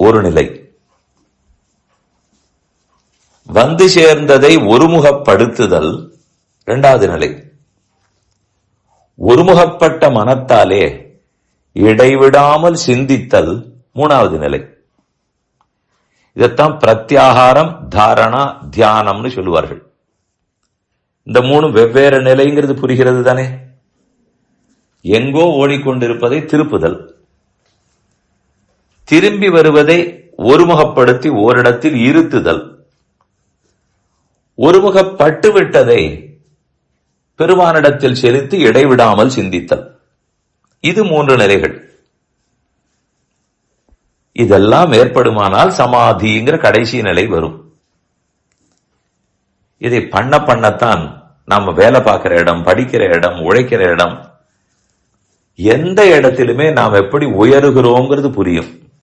ஒரு நிலை, வந்து சேர்ந்ததை ஒருமுகப்படுத்துதல் இரண்டாவது நிலை, ஒருமுகப்பட்ட மனத்தாலே இடைவிடாமல் சிந்தித்தல் மூணாவது நிலை. இதத்தான் பிரத்யாகாரம், தாரணா, தியானம்னு சொல்லுவார்கள். இந்த மூணு வெவ்வேறு நிலைங்கிறது புரிகிறது தானே? எங்கோ ஓடிக்கொண்டிருப்பதை திருப்புதல், திரும்பி வருவதை ஒருமுகப்படுத்தி ஓரிடத்தில் இருத்துதல், ஒருமுகப்பட்டு விட்டதை பெருமானிடத்தில் செலுத்தி இடைவிடாமல் சிந்தித்தல். இது மூன்று நிலைகள். இதெல்லாம் ஏற்படுமானால் சமாதிங்கிற கடைசி நிலை வரும். இதை பண்ணத்தான் நாம வேலை பார்க்கிற இடம், படிக்கிற இடம், உழைக்கிற இடம், எந்த இடத்திலுமே நாம் எப்படி உயருகிறோங்கிறது புரியும்.